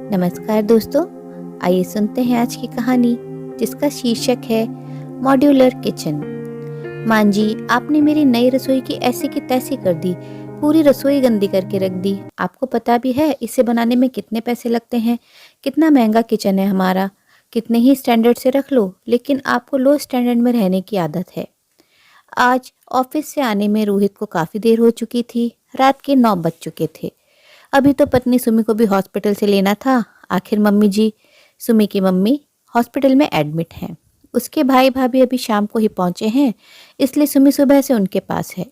नमस्कार दोस्तों, आइए सुनते हैं आज की कहानी जिसका शीर्षक है मॉड्यूलर किचन। माँ जी, आपने मेरी नई रसोई की ऐसी की तैसी कर दी, पूरी रसोई गंदी करके रख दी। आपको पता भी है इसे बनाने में कितने पैसे लगते हैं, कितना महंगा किचन है हमारा। कितने ही स्टैंडर्ड से रख लो, लेकिन आपको लो स्टैंडर्ड में रहने की आदत है। आज ऑफिस से आने में रोहित को काफ़ी देर हो चुकी थी। रात के 9 बज चुके थे। अभी तो पत्नी सुमी को भी हॉस्पिटल से लेना था। आखिर मम्मी जी, सुमी की मम्मी, हॉस्पिटल में एडमिट हैं। उसके भाई भाभी अभी शाम को ही पहुंचे हैं, इसलिए सुमी सुबह से उनके पास है।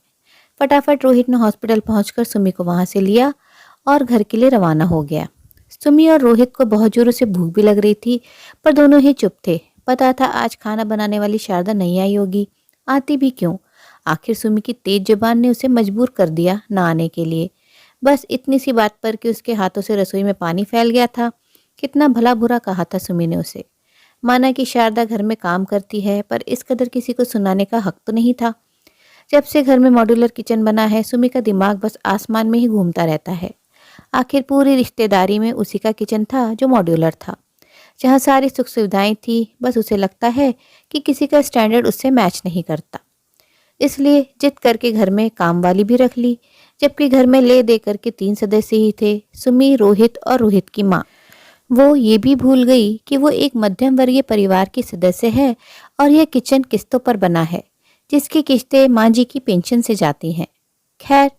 फटाफट रोहित ने हॉस्पिटल पहुंचकर सुमी को वहां से लिया और घर के लिए रवाना हो गया। सुमी और रोहित को बहुत जोरों से भूख भी लग रही थी, पर दोनों ही चुप थे। पता था आज खाना बनाने वाली शारदा नहीं आई होगी। आती भी क्यों? आखिर सुमी की तेज जुबान ने उसे मजबूर कर दिया ना आने के लिए। बस इतनी सी बात पर कि उसके हाथों से रसोई में पानी फैल गया था। कितना भला बुरा कहा था सुमी ने उसे। माना कि शारदा घर में काम करती है, पर इस कदर किसी को सुनाने का हक तो नहीं था। जब से घर में मॉड्यूलर किचन बना है, सुमी का दिमाग बस आसमान में ही घूमता रहता है। आखिर पूरी रिश्तेदारी में उसी का किचन था जो मॉड्यूलर था, जहाँ सारी सुख सुविधाएं थी। बस उसे लगता है कि किसी का स्टैंडर्ड उससे मैच नहीं करता, इसलिए जिद करके घर में काम वाली भी रख ली। जबकि घर में ले दे करके 3 सदस्य ही थे, सुमी, रोहित और रोहित की माँ। वो ये भी भूल गई कि वो एक मध्यम वर्गीय परिवार की सदस्य है और यह किचन किस्तों पर बना है, जिसकी किस्तें माँ जी की पेंशन से जाती हैं। खैर,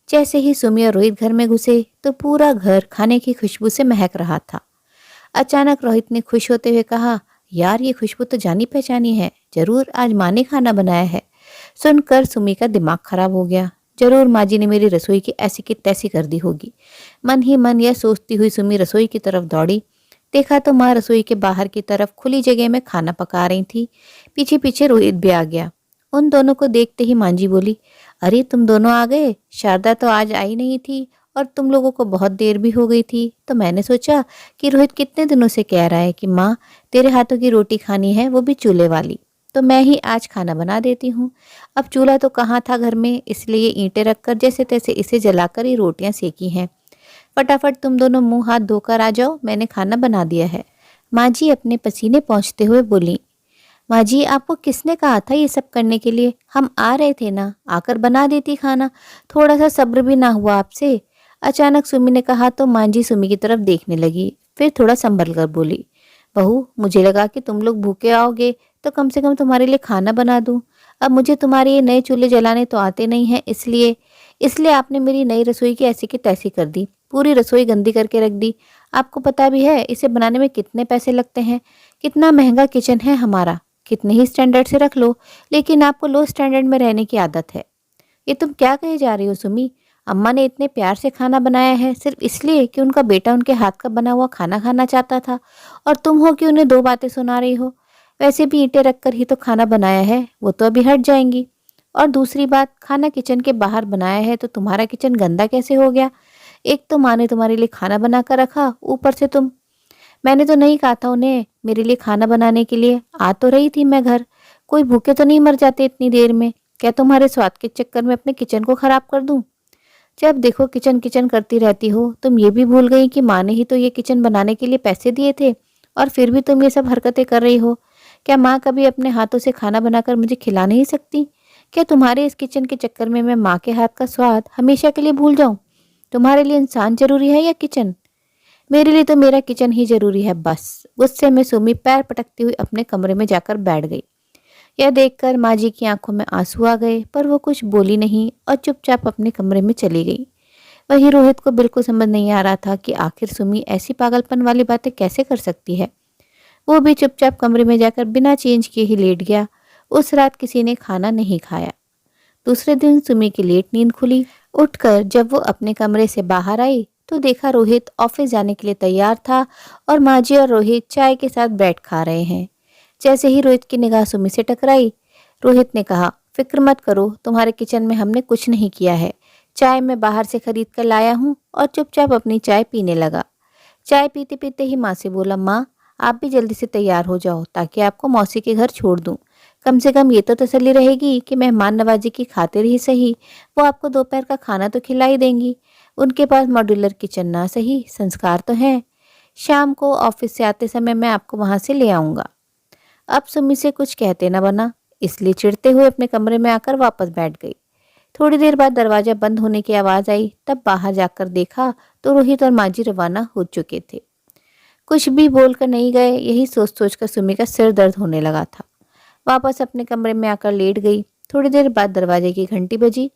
जैसे ही सुमी और रोहित घर में घुसे तो पूरा घर खाने की खुशबू से महक रहा था। अचानक रोहित ने खुश होते हुए कहा, यार ये खुशबू तो जानी पहचानी है, जरूर आज माँ ने खाना बनाया है। सुनकर सुमी का दिमाग खराब हो गया। जरूर माँ जी ने मेरी रसोई की ऐसी की तैसी कर दी होगी। मन ही मन यह सोचती हुई सुमी रसोई की तरफ दौड़ी। देखा तो माँ रसोई के बाहर की तरफ खुली जगह में खाना पका रही थी। पीछे पीछे रोहित भी आ गया। उन दोनों को देखते ही माँ जी बोली, अरे तुम दोनों आ गए। शारदा तो आज आई नहीं थी और तुम लोगों को बहुत देर भी हो गई थी, तो मैंने सोचा कि रोहित कितने दिनों से कह रहा है कि माँ तेरे हाथों की रोटी खानी है, वो भी चूल्हे वाली, तो मैं ही आज खाना बना देती हूँ। अब चूल्हा तो कहाँ था घर में, इसलिए ईंटें रखकर जैसे तैसे इसे जलाकर ही रोटियां सेकी हैं। फटाफट तुम दोनों मुंह हाथ धोकर आ जाओ, मैंने खाना बना दिया है। माँ जी अपने पसीने पोंछते हुए बोली। माँ जी, आपको किसने कहा था ये सब करने के लिए? हम आ रहे थे ना, आकर बना देती खाना। थोड़ा सा सब्र भी ना हुआ आपसे? अचानक सुमी ने कहा तो माँ जी सुमी की तरफ देखने लगी, फिर थोड़ा संभल कर बोली, बहू, मुझे लगा कि तुम लोग भूखे आओगे तो कम से कम तुम्हारे लिए खाना बना दूं। अब मुझे तुम्हारे ये नए चूल्हे जलाने तो आते नहीं हैं, इसलिए इसलिए आपने मेरी नई रसोई की ऐसी की तैसी कर दी, पूरी रसोई गंदी करके रख दी। आपको पता भी है इसे बनाने में कितने पैसे लगते हैं, कितना महंगा किचन है हमारा। कितने ही स्टैंडर्ड से रख लो, लेकिन आपको लो स्टैंडर्ड में रहने की आदत है। ये तुम क्या कहे जा रही हो सुमी? अम्मा ने इतने प्यार से खाना बनाया है सिर्फ इसलिए कि उनका बेटा उनके हाथ का बना हुआ खाना खाना चाहता था, और तुम हो कि उन्हें 2 बातें सुना रही हो। वैसे भी ईंटें रखकर ही तो खाना बनाया है, वो तो अभी हट जाएंगी। और दूसरी बात, खाना किचन के बाहर बनाया है तो तुम्हारा किचन गंदा कैसे हो गया? एक तो माँ ने तुम्हारे लिए खाना बना कर रखा, ऊपर से तुम। मैंने तो नहीं कहा था उन्हें मेरे लिए खाना बनाने के लिए, आ तो रही थी मैं घर। कोई भूखे तो नहीं मर जाते इतनी देर में। क्या तुम्हारे स्वाद के चक्कर में अपने किचन को खराब कर दूं? जब देखो किचन किचन करती रहती हो। तुम ये भी भूल गई कि माँ ने ही तो ये किचन बनाने के लिए पैसे दिए थे, और फिर भी तुम ये सब हरकतें कर रही हो। क्या माँ कभी अपने हाथों से खाना बनाकर मुझे खिला नहीं सकती? क्या तुम्हारे इस किचन के चक्कर में मैं माँ के हाथ का स्वाद हमेशा के लिए भूल जाऊं? तुम्हारे लिए इंसान जरूरी है या किचन? मेरे लिए तो मेरा किचन ही जरूरी है बस। गुस्से में सुमी पैर पटकती हुई अपने कमरे में जाकर बैठ गई। यह देखकर माँ जी की आंखों में आंसू आ गए, पर वो कुछ बोली नहीं और चुपचाप अपने कमरे में चली गई। वहीं रोहित को बिल्कुल समझ नहीं आ रहा था कि आखिर सुमी ऐसी पागलपन वाली बातें कैसे कर सकती है। वो भी चुपचाप कमरे में जाकर बिना चेंज किए ही लेट गया। उस रात किसी ने खाना नहीं खाया। दूसरे दिन सुमी की लेट नींद खुली। उठकर जब वो अपने कमरे से बाहर आई तो देखा रोहित ऑफिस जाने के लिए तैयार था और माँ जी और रोहित चाय के साथ ब्रेड खा रहे हैं। जैसे ही रोहित की निगाह सुमी से टकराई, रोहित ने कहा, फिक्र मत करो, तुम्हारे किचन में हमने कुछ नहीं किया है। चाय मैं बाहर से खरीद कर लाया हूँ, और चुपचाप अपनी चाय पीने लगा। चाय पीते पीते ही माँ से बोला, माँ आप भी जल्दी से तैयार हो जाओ ताकि आपको मौसी के घर छोड़ दूँ। कम से कम ये तो तसल्ली रहेगी कि मेहमान नवाजी की खातिर ही सही वो आपको दोपहर का खाना तो खिला ही देंगी। उनके पास मॉड्यूलर किचन ना सही, संस्कार तो हैं। शाम को ऑफिस से आते समय मैं आपको वहाँ से ले आऊँगा। अब सुमी से कुछ कहते न बना, इसलिए चिढ़ते हुए अपने कमरे में आकर वापस बैठ गई। थोड़ी देर बाद दरवाजा बंद होने की आवाज़ आई। तब बाहर जाकर देखा तो रोहित और माँ जी रवाना हो चुके थे। कुछ भी बोलकर नहीं गए, यही सोच सोच कर सुमी का सिर दर्द होने लगा था। वापस अपने कमरे में आकर लेट गई। थोड़ी देर बाद दरवाजे की घंटी बजी।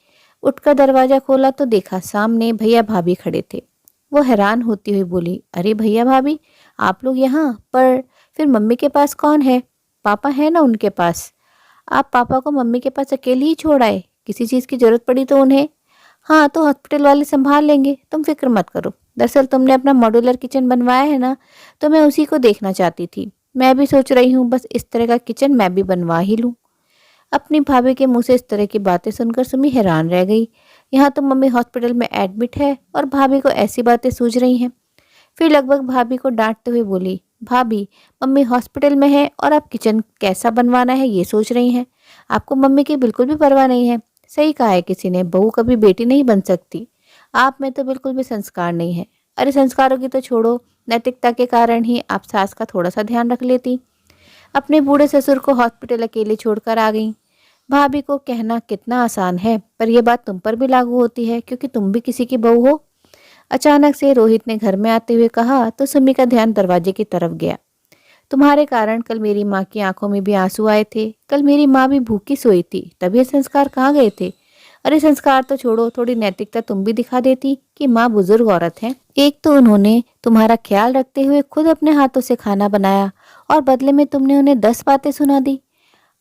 उठकर दरवाजा खोला तो देखा सामने भैया भाभी खड़े थे। वो हैरान होती हुई बोली, अरे भैया भाभी, आप लोग यहाँ पर? फिर मम्मी के पास कौन है? पापा है ना उनके पास। आप पापा को मम्मी के पास अकेले ही छोड़ आए? किसी चीज़ की जरूरत पड़ी तो उन्हें? हाँ, तो हॉस्पिटल वाले संभाल लेंगे, तुम फिक्र मत करो। दरअसल तुमने अपना मॉड्यूलर किचन बनवाया है ना, तो मैं उसी को देखना चाहती थी। मैं भी सोच रही हूँ बस इस तरह का किचन मैं भी बनवा ही लूँ। अपनी भाभी के मुंह से इस तरह की बातें सुनकर सुमी हैरान रह गई। यहाँ तो मम्मी हॉस्पिटल में एडमिट है और भाभी को ऐसी बातें सूझ रही हैं। फिर लगभग भाभी को डांटते हुए बोली, भाभी, मम्मी हॉस्पिटल में है और आप किचन कैसा बनवाना है ये सोच रही हैं। आपको मम्मी की बिल्कुल भी परवाह नहीं है। सही कहा है किसी ने, बहू कभी बेटी नहीं बन सकती। आप में तो बिल्कुल भी संस्कार नहीं है। अरे संस्कारों की तो छोड़ो, नैतिकता के कारण ही आप सास का थोड़ा सा ध्यान रख लेती। अपने बूढ़े ससुर को हॉस्पिटल अकेले छोड़कर आ गई। भाभी को कहना कितना आसान है, पर यह बात तुम पर भी लागू होती है क्योंकि तुम भी किसी की बहू हो। अचानक से रोहित ने घर में आते हुए कहा तो सुमी का ध्यान दरवाजे की तरफ गया। तुम्हारे कारण कल मेरी माँ की आंखों में भी आंसू आए थे। कल मेरी माँ भी भूखी सोई थी, तब ये संस्कार कहाँ गए थे? अरे संस्कार तो छोड़ो, थोड़ी नैतिकता तुम भी दिखा देती कि माँ बुजुर्ग औरत है। एक तो उन्होंने तुम्हारा ख्याल रखते हुए खुद अपने हाथों से खाना बनाया और बदले में तुमने उन्हें 10 बातें सुना दी।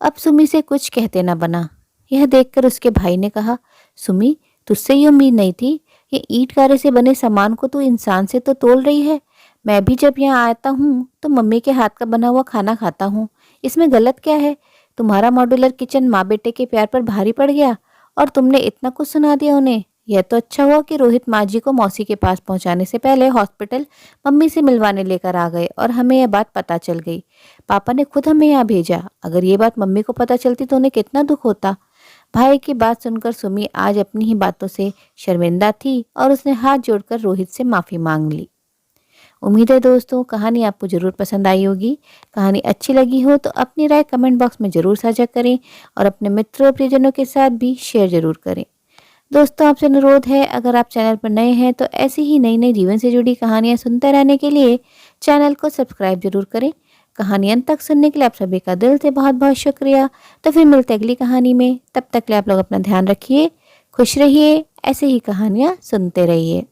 अब सुमी से कुछ कहते न बना। यह देखकर उसके भाई ने कहा, सुमी, तुझसे ये उम्मीद नहीं थी। ये ईंट गारे से बने सामान को तू इंसान से तो तोल रही है। मैं भी जब यहाँ आता हूँ तो मम्मी के हाथ का बना हुआ खाना खाता हूँ। इसमें गलत क्या है? तुम्हारा मॉड्यूलर किचन माँ बेटे के प्यार पर भारी पड़ गया और तुमने इतना कुछ सुना दिया उन्हें। यह तो अच्छा हुआ कि रोहित माँ जी को मौसी के पास पहुंचाने से पहले हॉस्पिटल मम्मी से मिलवाने लेकर आ गए और हमें यह बात पता चल गई। पापा ने खुद हमें यहाँ भेजा। अगर ये बात मम्मी को पता चलती तो उन्हें कितना दुख होता। भाई की बात सुनकर सुमी आज अपनी ही बातों से शर्मिंदा थी और उसने हाथ जोड़कर रोहित से माफ़ी मांग ली। उम्मीद है दोस्तों कहानी आपको ज़रूर पसंद आई होगी। कहानी अच्छी लगी हो तो अपनी राय कमेंट बॉक्स में ज़रूर साझा करें और अपने मित्रों और प्रियजनों के साथ भी शेयर ज़रूर करें। दोस्तों आपसे अनुरोध है, अगर आप चैनल पर नए हैं तो ऐसी ही नई नई जीवन से जुड़ी कहानियाँ सुनते रहने के लिए चैनल को सब्सक्राइब जरूर करें। कहानी अंत तक सुनने के लिए आप सभी का दिल से बहुत बहुत शुक्रिया। तो फिर मिलते अगली कहानी में, तब तक के लिए आप लोग अपना ध्यान रखिए, खुश रहिए, ऐसे ही कहानियाँ सुनते रहिए।